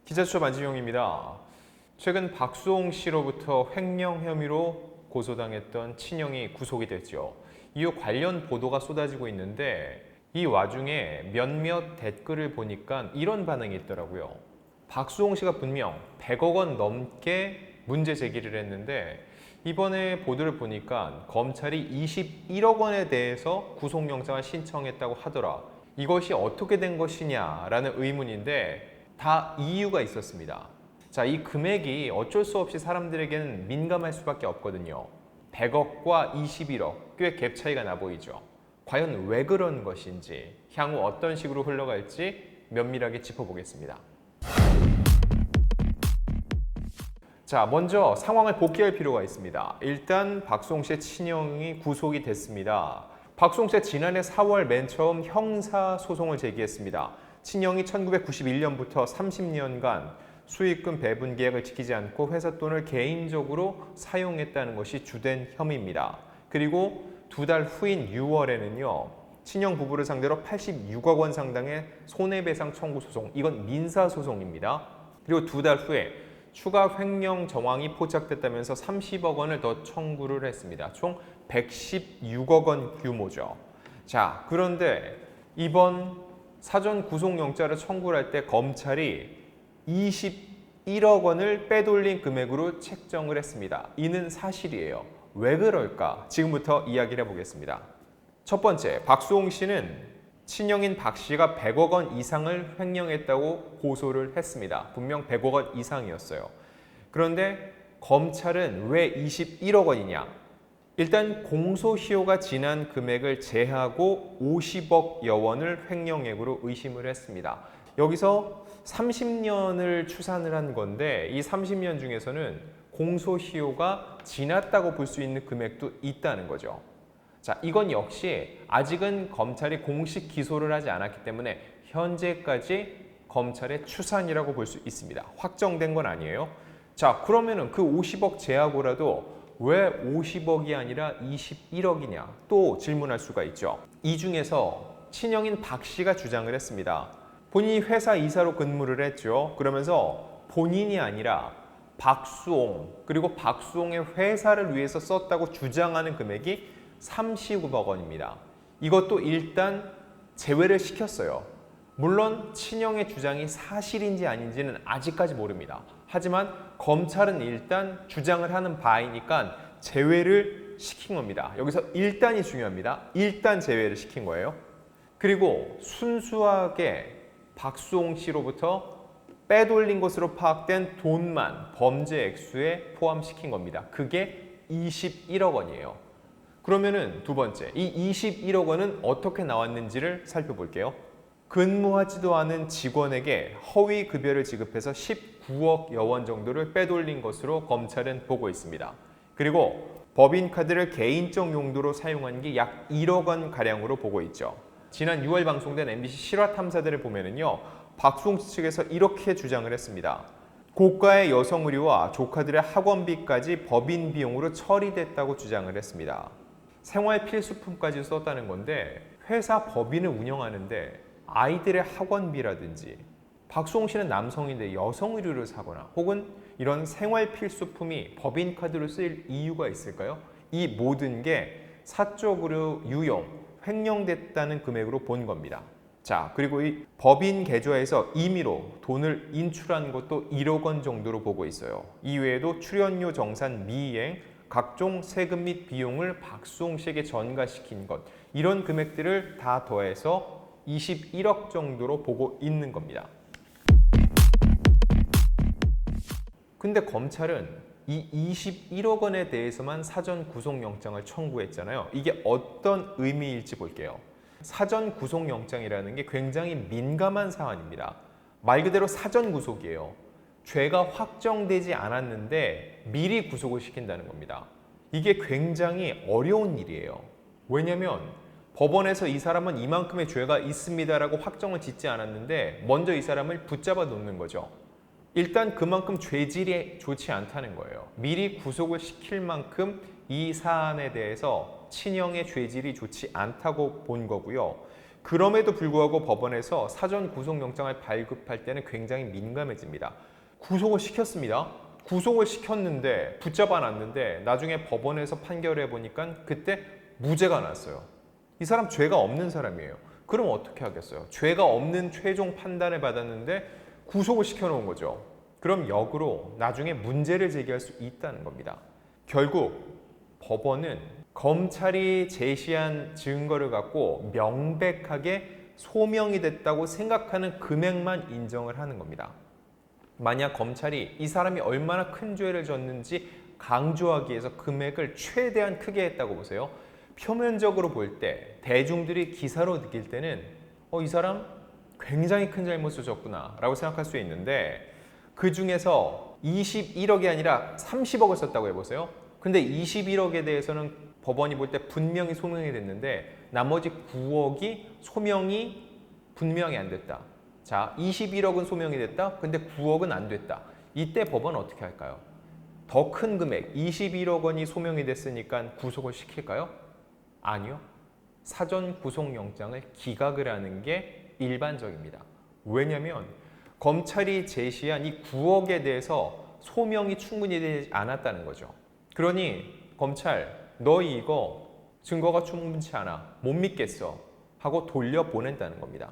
기자수첩 안진용입니다. 최근 박수홍 씨로부터 횡령 혐의로 고소당했던 친형이 구속이 됐죠. 이후 관련 보도가 쏟아지고 있는데 이 와중에 몇몇 댓글을 보니까 이런 반응이 있더라고요. 박수홍 씨가 분명 100억 원 넘게 문제 제기를 했는데 이번에 보도를 보니까 검찰이 21억 원에 대해서 구속영장을 신청했다고 하더라. 이것이 어떻게 된 것이냐라는 의문인데 다 이유가 있었습니다. 자, 이 금액이 어쩔 수 없이 사람들에게는 민감할 수밖에 없거든요. 100억과 21억, 꽤 갭 차이가 나 보이죠. 과연 왜 그런 것인지, 향후 어떤 식으로 흘러갈지 면밀하게 짚어보겠습니다. 자, 먼저 상황을 복귀할 필요가 있습니다. 일단 박수홍 씨의 친형이 구속이 됐습니다. 박수홍 씨가 지난해 4월 맨 처음 형사소송을 제기했습니다. 친형이 1991년부터 30년간 수익금 배분 계약을 지키지 않고 회사 돈을 개인적으로 사용했다는 것이 주된 혐의입니다. 그리고 두 달 후인 6월에는요. 친형 부부를 상대로 86억 원 상당의 손해배상 청구 소송, 이건 민사소송입니다. 그리고 두 달 후에 추가 횡령 정황이 포착됐다면서 30억 원을 더 청구를 했습니다. 총 116억 원 규모죠. 자, 그런데 이번 사전 구속영장을 청구를 할 때 검찰이 21억 원을 빼돌린 금액으로 책정을 했습니다. 이는 사실이에요. 왜 그럴까? 지금부터 이야기를 해보겠습니다. 첫 번째, 박수홍 씨는 친형인 박 씨가 100억 원 이상을 횡령했다고 고소를 했습니다. 분명 100억 원 이상이었어요. 그런데 검찰은 왜 21억 원이냐? 일단 공소시효가 지난 금액을 제하고 50억여 원을 횡령액으로 의심을 했습니다. 여기서 30년을 추산을 한 건데 이 30년 중에서는 공소시효가 지났다고 볼 수 있는 금액도 있다는 거죠. 자, 이건 역시 아직은 검찰이 공식 기소를 하지 않았기 때문에 현재까지 검찰의 추산이라고 볼 수 있습니다. 확정된 건 아니에요. 자, 그러면은 그 50억 제하고라도 왜 50억이 아니라 21억이냐 또 질문할 수가 있죠. 이 중에서 친형인 박 씨가 주장을 했습니다. 본인이 회사 이사로 근무를 했죠. 그러면서 본인이 아니라 박수홍 그리고 박수홍의 회사를 위해서 썼다고 주장하는 금액이 30억 원입니다. 이것도 일단 제외를 시켰어요. 물론 친형의 주장이 사실인지 아닌지는 아직까지 모릅니다. 하지만 검찰은 일단 주장을 하는 바이니까 제외를 시킨 겁니다. 여기서 일단이 중요합니다. 일단 제외를 시킨 거예요. 그리고 순수하게 박수홍 씨로부터 빼돌린 것으로 파악된 돈만 범죄 액수에 포함시킨 겁니다. 그게 21억 원이에요. 그러면은 두 번째, 이 21억 원은 어떻게 나왔는지를 살펴볼게요. 근무하지도 않은 직원에게 허위 급여를 지급해서 19억여 원 정도를 빼돌린 것으로 검찰은 보고 있습니다. 그리고 법인카드를 개인적 용도로 사용한 게 약 1억 원 가량으로 보고 있죠. 지난 6월 방송된 MBC 실화탐사들을 보면은요, 박수홍 측에서 이렇게 주장을 했습니다. 고가의 여성 의류와 조카들의 학원비까지 법인 비용으로 처리됐다고 주장을 했습니다. 생활 필수품까지 썼다는 건데 회사 법인을 운영하는데 아이들의 학원비라든지 박수홍 씨는 남성인데 여성 의류를 사거나 혹은 이런 생활 필수품이 법인카드로 쓰일 이유가 있을까요? 이 모든 게 사적으로 유용, 횡령됐다는 금액으로 본 겁니다. 자, 그리고 이 법인 계좌에서 임의로 돈을 인출한 것도 1억 원 정도로 보고 있어요. 이외에도 출연료 정산 미이행, 각종 세금 및 비용을 박수홍 씨에게 전가시킨 것, 이런 금액들을 다 더해서 21억 정도로 보고 있는 겁니다. 근데 검찰은 이 21억 원에 대해서만 사전 구속영장을 청구했잖아요. 이게 어떤 의미일지 볼게요. 사전 구속영장이라는 게 굉장히 민감한 사안입니다. 말 그대로 사전 구속이에요. 죄가 확정되지 않았는데 미리 구속을 시킨다는 겁니다. 이게 굉장히 어려운 일이에요. 왜냐하면 법원에서 이 사람은 이만큼의 죄가 있습니다라고 확정을 짓지 않았는데 먼저 이 사람을 붙잡아 놓는 거죠. 일단 그만큼 죄질이 좋지 않다는 거예요. 미리 구속을 시킬 만큼 이 사안에 대해서 친형의 죄질이 좋지 않다고 본 거고요. 그럼에도 불구하고 법원에서 사전 구속영장을 발급할 때는 굉장히 민감해집니다. 구속을 시켰습니다. 구속을 시켰는데 붙잡아 놨는데 나중에 법원에서 판결해 보니까 그때 무죄가 났어요. 이 사람 죄가 없는 사람이에요. 그럼 어떻게 하겠어요? 죄가 없는 최종 판단을 받았는데 구속을 시켜놓은 거죠. 그럼 역으로 나중에 문제를 제기할 수 있다는 겁니다. 결국 법원은 검찰이 제시한 증거를 갖고 명백하게 소명이 됐다고 생각하는 금액만 인정을 하는 겁니다. 만약 검찰이 이 사람이 얼마나 큰 죄를 졌는지 강조하기 위해서 금액을 최대한 크게 했다고 보세요. 표면적으로 볼 때 대중들이 기사로 느낄 때는 이 사람 굉장히 큰 잘못을 졌구나 라고 생각할 수 있는데 그 중에서 21억이 아니라 30억을 썼다고 해보세요. 근데 21억에 대해서는 법원이 볼 때 분명히 소명이 됐는데 나머지 9억이 소명이 분명히 안 됐다. 자, 21억은 소명이 됐다. 근데 9억은 안 됐다. 이때 법원은 어떻게 할까요? 더 큰 금액 21억 원이 소명이 됐으니까 구속을 시킬까요? 아니요. 사전 구속영장을 기각을 하는 게 일반적입니다. 왜냐하면 검찰이 제시한 이 9억에 대해서 소명이 충분히 되지 않았다는 거죠. 그러니 검찰 너 이거 증거가 충분치 않아 못 믿겠어 하고 돌려보낸다는 겁니다.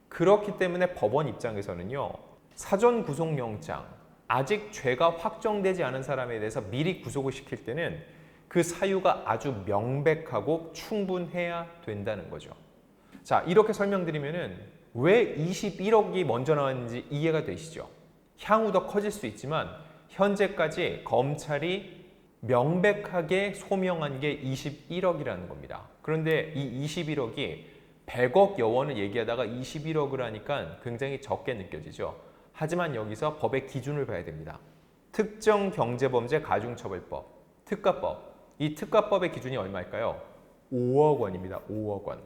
그렇기 때문에 법원 입장에서는요. 사전 구속영장 아직 죄가 확정되지 않은 사람에 대해서 미리 구속을 시킬 때는 그 사유가 아주 명백하고 충분해야 된다는 거죠. 자, 이렇게 설명드리면은 왜 21억이 먼저 나왔는지 이해가 되시죠? 향후 더 커질 수 있지만 현재까지 검찰이 명백하게 소명한 게 21억이라는 겁니다. 그런데 이 21억이 100억여 원을 얘기하다가 21억을 하니까 굉장히 적게 느껴지죠. 하지만 여기서 법의 기준을 봐야 됩니다. 특정경제범죄 가중처벌법, 특가법. 이 특가법의 기준이 얼마일까요? 5억 원입니다. 5억 원.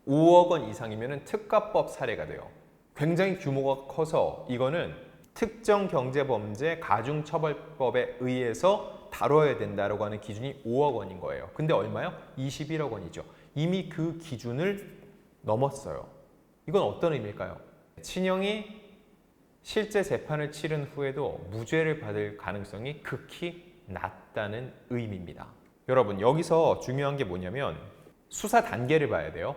5억 원 이상이면 특가법 사례가 돼요. 굉장히 규모가 커서 이거는 특정경제범죄 가중처벌법에 의해서 다뤄야 된다고 하는 기준이 5억 원인 거예요. 근데 얼마요? 21억 원이죠. 이미 그 기준을 넘었어요. 이건 어떤 의미일까요? 친형이 실제 재판을 치른 후에도 무죄를 받을 가능성이 극히 낮다는 의미입니다. 여러분, 여기서 중요한 게 뭐냐면 수사 단계를 봐야 돼요.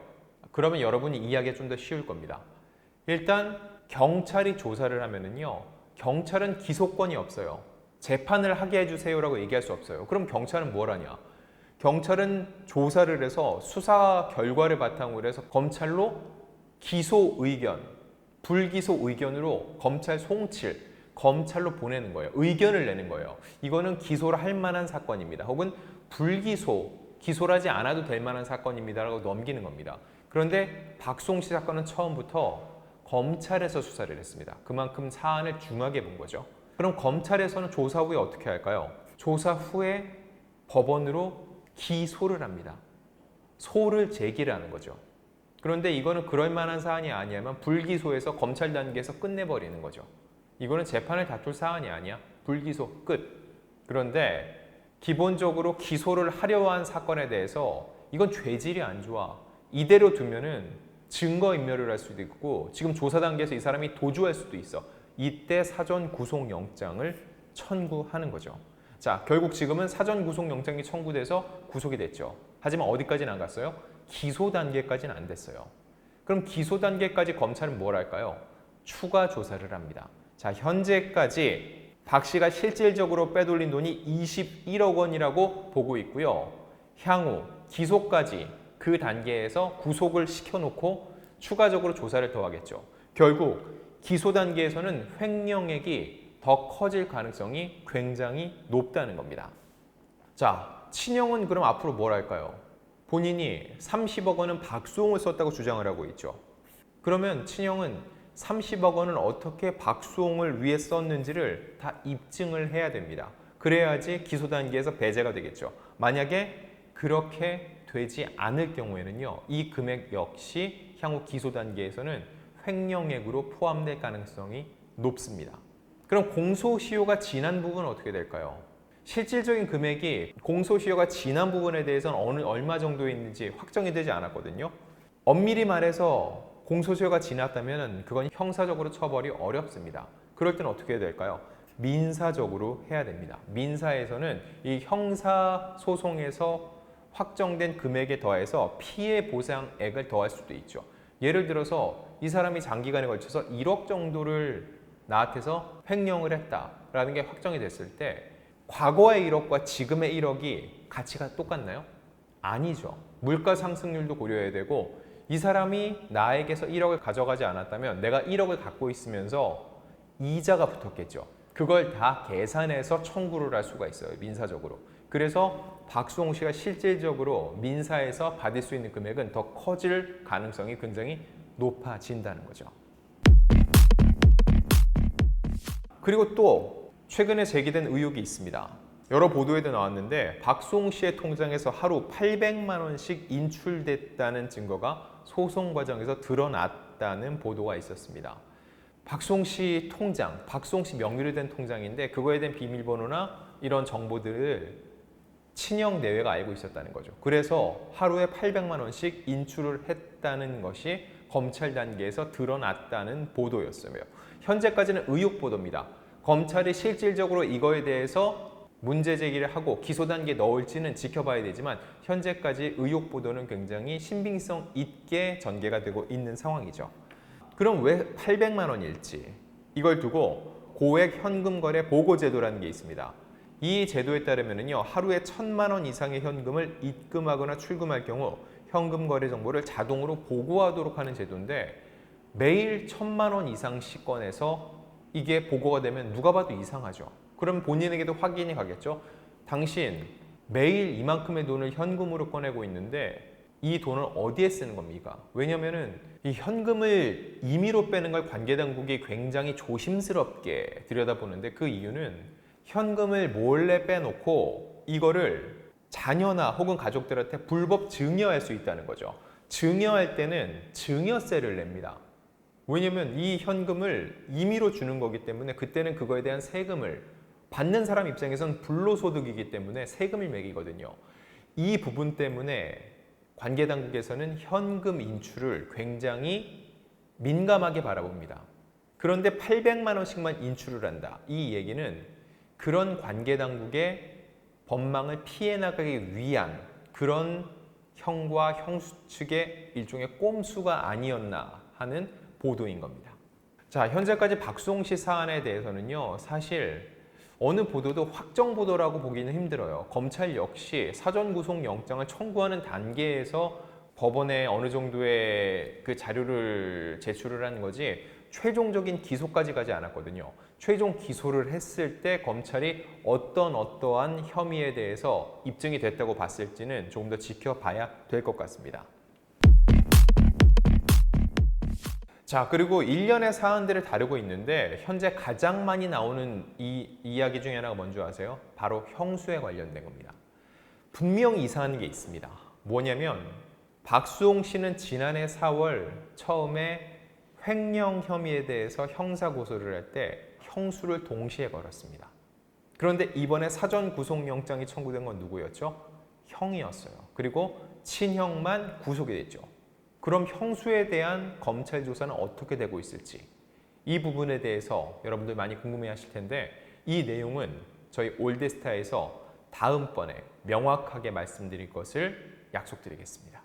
그러면 여러분이 이해하기 좀 더 쉬울 겁니다. 일단 경찰이 조사를 하면은요, 경찰은 기소권이 없어요. 재판을 하게 해주세요라고 얘기할 수 없어요. 그럼 경찰은 뭘 하냐? 경찰은 조사를 해서 수사 결과를 바탕으로 해서 검찰로 기소 의견, 불기소 의견으로 검찰 송칠, 검찰로 보내는 거예요. 의견을 내는 거예요. 이거는 기소를 할 만한 사건입니다. 혹은 불기소, 기소를 하지 않아도 될 만한 사건입니다라고 넘기는 겁니다. 그런데 박송 씨 사건은 처음부터 검찰에서 수사를 했습니다. 그만큼 사안을 중하게 본 거죠. 그럼 검찰에서는 조사 후에 어떻게 할까요? 조사 후에 법원으로 기소를 합니다. 소를 제기를 하는 거죠. 그런데 이거는 그럴 만한 사안이 아니야만 불기소에서 검찰 단계에서 끝내버리는 거죠. 이거는 재판을 다툴 사안이 아니야. 불기소 끝. 그런데 기본적으로 기소를 하려 한 사건에 대해서 이건 죄질이 안 좋아. 이대로 두면은 증거인멸을 할 수도 있고 지금 조사 단계에서 이 사람이 도주할 수도 있어. 이때 사전 구속영장을 청구하는 거죠. 자, 결국 지금은 사전 구속영장이 청구돼서 구속이 됐죠. 하지만 어디까지는 안 갔어요? 기소 단계까지는 안 됐어요. 그럼 기소 단계까지 검찰은 뭘 할까요? 추가 조사를 합니다. 자, 현재까지 박 씨가 실질적으로 빼돌린 돈이 21억 원이라고 보고 있고요. 향후 기소까지 그 단계에서 구속을 시켜놓고 추가적으로 조사를 더 하겠죠. 결국 기소 단계에서는 횡령액이 더 커질 가능성이 굉장히 높다는 겁니다. 자, 친형은 그럼 앞으로 뭘 할까요? 본인이 30억 원은 박수홍을 썼다고 주장을 하고 있죠. 그러면 친형은 30억 원을 어떻게 박수홍을 위해 썼는지를 다 입증을 해야 됩니다. 그래야지 기소 단계에서 배제가 되겠죠. 만약에 그렇게 되지 않을 경우에는요, 이 금액 역시 향후 기소 단계에서는 횡령액으로 포함될 가능성이 높습니다. 그럼 공소시효가 지난 부분은 어떻게 될까요? 실질적인 금액이 공소시효가 지난 부분에 대해서는 얼마 정도 있는지 확정이 되지 않았거든요. 엄밀히 말해서 공소시효가 지났다면 그건 형사적으로 처벌이 어렵습니다. 그럴 때는 어떻게 해야 될까요? 민사적으로 해야 됩니다. 민사에서는 이 형사소송에서 확정된 금액에 더해서 피해 보상액을 더할 수도 있죠. 예를 들어서 이 사람이 장기간에 걸쳐서 1억 정도를 나한테서 횡령을 했다라는 게 확정이 됐을 때 과거의 1억과 지금의 1억이 가치가 똑같나요? 아니죠. 물가 상승률도 고려해야 되고 이 사람이 나에게서 1억을 가져가지 않았다면 내가 1억을 갖고 있으면서 이자가 붙었겠죠. 그걸 다 계산해서 청구를 할 수가 있어요. 민사적으로. 그래서 박수홍 씨가 실질적으로 민사에서 받을 수 있는 금액은 더 커질 가능성이 굉장히 높아진다는 거죠. 그리고 또 최근에 제기된 의혹이 있습니다. 여러 보도에도 나왔는데 박수홍 씨의 통장에서 하루 800만 원씩 인출됐다는 증거가 소송 과정에서 드러났다는 보도가 있었습니다. 박수홍 씨 통장, 박수홍 씨 명의로 된 통장인데 그거에 대한 비밀번호나 이런 정보들을 친형 내외가 알고 있었다는 거죠. 그래서 하루에 800만 원씩 인출을 했다는 것이 검찰 단계에서 드러났다는 보도였으며 현재까지는 의혹 보도입니다. 검찰이 실질적으로 이거에 대해서 문제 제기를 하고 기소 단계에 넣을지는 지켜봐야 되지만 현재까지 의혹 보도는 굉장히 신빙성 있게 전개가 되고 있는 상황이죠. 그럼 왜 800만 원일지 이걸 두고 고액 현금 거래 보고 제도라는 게 있습니다. 이 제도에 따르면요 하루에 1,000만 원 이상의 현금을 입금하거나 출금할 경우 현금 거래 정보를 자동으로 보고하도록 하는 제도인데 매일 1,000만 원 이상씩 꺼내서 이게 보고가 되면 누가 봐도 이상하죠. 그럼 본인에게도 확인이 가겠죠. 당신 매일 이만큼의 돈을 현금으로 꺼내고 있는데 이 돈을 어디에 쓰는 겁니까? 왜냐면은 이 현금을 임의로 빼는 걸 관계당국이 굉장히 조심스럽게 들여다보는데 그 이유는 현금을 몰래 빼놓고 이거를 자녀나 혹은 가족들한테 불법 증여할 수 있다는 거죠. 증여할 때는 증여세를 냅니다. 왜냐면 이 현금을 임의로 주는 거기 때문에 그때는 그거에 대한 세금을 받는 사람 입장에서는 불로소득이기 때문에 세금을 매기거든요. 이 부분 때문에 관계당국에서는 현금 인출을 굉장히 민감하게 바라봅니다. 그런데 800만 원씩만 인출을 한다. 이 얘기는 그런 관계당국의 법망을 피해 나가기 위한 그런 형과 형수 측의 일종의 꼼수가 아니었나 하는 보도인 겁니다. 자, 현재까지 박수홍 씨 사안에 대해서는요, 사실 어느 보도도 확정 보도라고 보기는 힘들어요. 검찰 역시 사전 구속 영장을 청구하는 단계에서 법원에 어느 정도의 그 자료를 제출을 하는 거지 최종적인 기소까지 가지 않았거든요. 최종 기소를 했을 때 검찰이 어떠한 혐의에 대해서 입증이 됐다고 봤을지는 조금 더 지켜봐야 될 것 같습니다. 자, 그리고 일련의 사안들을 다루고 있는데 현재 가장 많이 나오는 이 이야기 중에 하나가 뭔지 아세요? 바로 형수에 관련된 겁니다. 분명히 이상한 게 있습니다. 뭐냐면 박수홍 씨는 지난해 4월 처음에 횡령 혐의에 대해서 형사 고소를 할 때 형수를 동시에 걸었습니다. 그런데 이번에 사전 구속영장이 청구된 건 누구였죠? 형이었어요. 그리고 친형만 구속이 됐죠. 그럼 형수에 대한 검찰 조사는 어떻게 되고 있을지 이 부분에 대해서 여러분들 많이 궁금해하실 텐데 이 내용은 저희 올드스타에서 다음번에 명확하게 말씀드릴 것을 약속드리겠습니다.